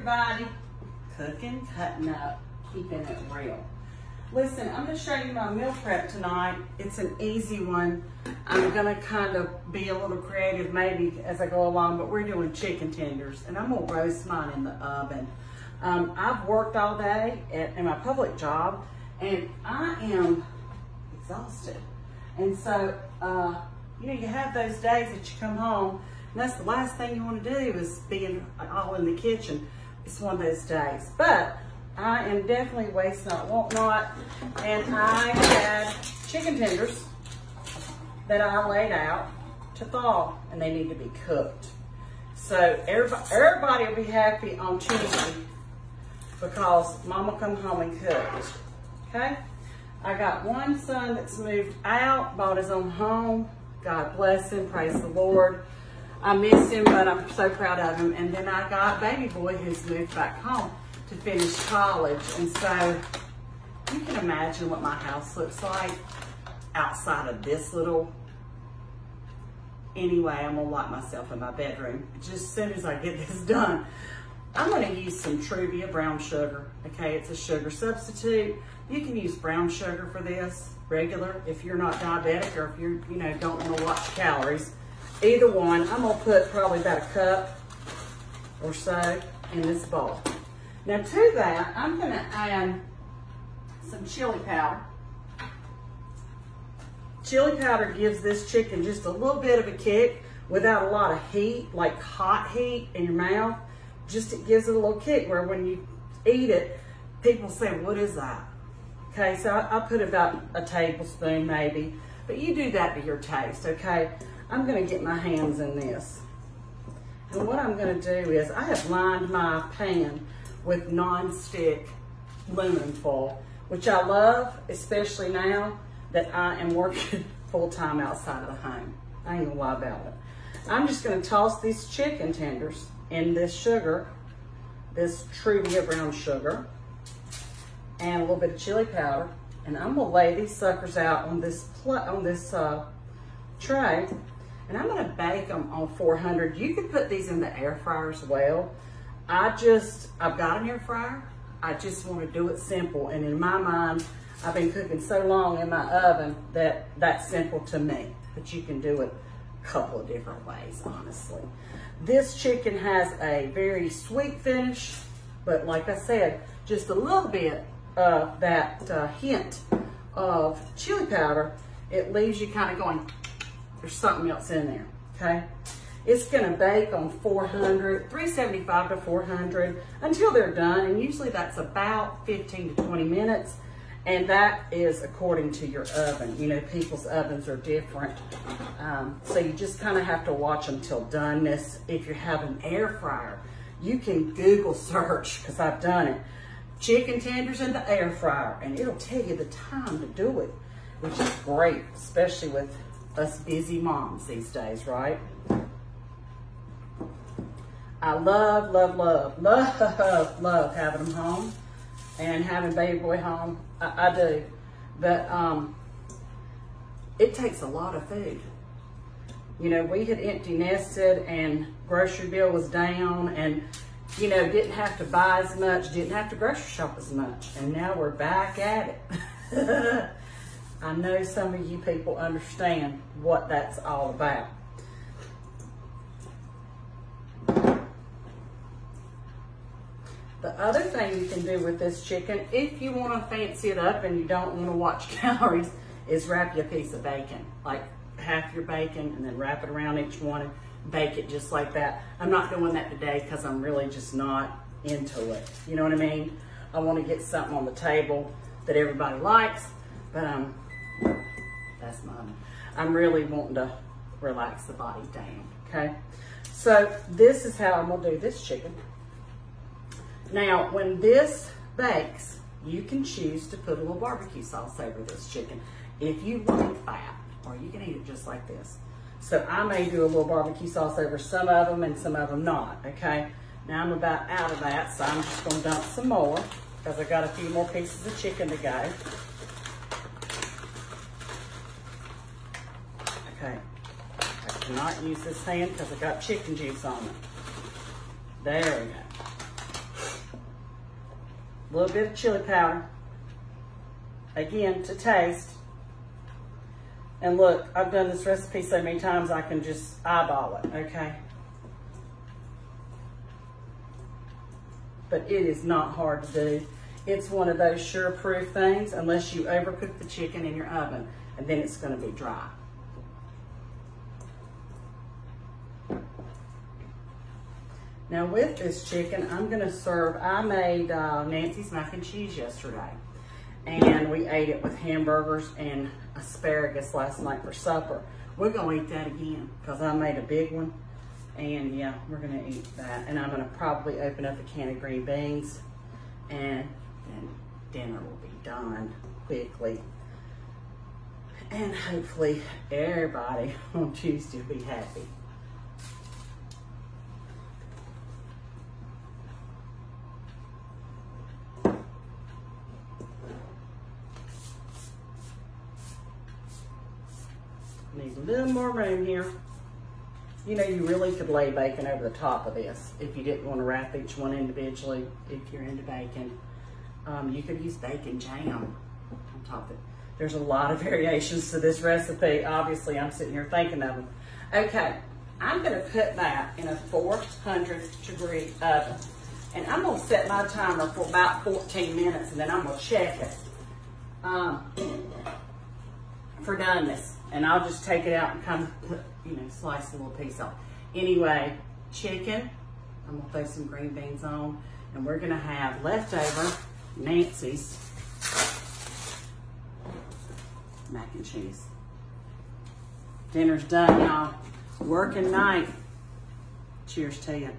everybody. Cooking, cutting up, keeping it real. Listen, I'm going to show you my meal prep tonight. It's an easy one. I'm going to kind of be a little creative maybe as I go along, but we're doing chicken tenders, and I'm going to roast mine in the oven. I've worked all day in my public job, and I am exhausted. And so, you know, you have those days that you come home, and that's the last thing you want to do is be all in the kitchen. It's one of those days. But I am definitely waste not, want not. And I had chicken tenders that I laid out to thaw, and they need to be cooked. So everybody will be happy on Tuesday because Mama come home and cooked. Okay? I got one son that's moved out, bought his own home. God bless him, praise the Lord. I miss him, but I'm so proud of him. And then I got baby boy who's moved back home to finish college. And so you can imagine what my house looks like outside of this little. Anyway, I'm gonna lock myself in my bedroom just as soon as I get this done. I'm gonna use some Truvia brown sugar. Okay, it's a sugar substitute. You can use brown sugar for this, regular, if you're not diabetic or if you don't want to watch calories. Either one. I'm gonna put probably about a cup or so in this bowl. Now to that, I'm gonna add some chili powder. Chili powder gives this chicken just a little bit of a kick without a lot of heat, like hot heat in your mouth. Just it gives it a little kick where when you eat it, people say, what is that? Okay, so I'll put about a tablespoon maybe, but you do that to your taste, okay? I'm gonna get my hands in this. And what I'm gonna do is, I have lined my pan with non-stick aluminum foil, which I love, especially now that I am working full-time outside of the home. I ain't gonna lie about it. I'm just gonna toss these chicken tenders in this sugar, this Truvia brown sugar, and a little bit of chili powder, and I'm gonna lay these suckers out on this tray, and I'm gonna bake them on 400. You could put these in the air fryer as well. I've got an air fryer. I just want to do it simple, and in my mind, I've been cooking so long in my oven that that's simple to me. But you can do it a couple of different ways, honestly. This chicken has a very sweet finish, but like I said, just a little bit of that hint of chili powder, it leaves you kind of going, there's something else in there, okay? It's gonna bake on 375 to 400 until they're done, and usually that's about 15 to 20 minutes, and that is according to your oven. You know, people's ovens are different, so you just kind of have to watch them till doneness. If you have an air fryer, you can Google search, because I've done it, chicken tenders in the air fryer, and it'll tell you the time to do it, which is great, especially with us busy moms these days, right? I love, love, love, love, love having them home and having baby boy home. I do, but it takes a lot of food. You know, we had empty nested and grocery bill was down, and you know, didn't have to buy as much, didn't have to grocery shop as much, and now we're back at it. I know some of you people understand what that's all about. The other thing you can do with this chicken, if you want to fancy it up and you don't want to watch calories, is wrap you a piece of bacon, like half your bacon, and then wrap it around each one and bake it just like that. I'm not doing that today because I'm really just not into it. You know what I mean? I want to get something on the table that everybody likes, but that's mine. I'm really wanting to relax the body down, okay? So this is how I'm gonna do this chicken. Now, when this bakes, you can choose to put a little barbecue sauce over this chicken if you like fat, or you can eat it just like this. So I may do a little barbecue sauce over some of them and some of them not, okay? Now I'm about out of that, so I'm just gonna dump some more because I got a few more pieces of chicken to go. Okay, I cannot use this hand because I got chicken juice on it. There we go. A little bit of chili powder. Again, to taste. And look, I've done this recipe so many times I can just eyeball it, okay? But it is not hard to do. It's one of those sure-proof things unless you overcook the chicken in your oven, and then it's gonna be dry. Now with this chicken, I'm gonna serve, I made Nancy's mac and cheese yesterday. And we ate it with hamburgers and asparagus last night for supper. We're gonna eat that again because I made a big one. And yeah, we're gonna eat that. And I'm gonna probably open up a can of green beans and then dinner will be done quickly. And hopefully everybody on Tuesday will be happy. Need a little more room here. You know, you really could lay bacon over the top of this if you didn't want to wrap each one individually. If you're into bacon, you could use bacon jam on top of it. There's a lot of variations to this recipe. Obviously, I'm sitting here thinking of them. Okay, I'm going to put that in a 400-degree oven. And I'm going to set my timer for about 14 minutes, and then I'm going to check it for doneness. And I'll just take it out and kind of put, you know, slice a little piece off. Anyway, chicken, I'm gonna throw some green beans on, and we're gonna have leftover Nancy's mac and cheese. Dinner's done, y'all. Working night. Cheers to you.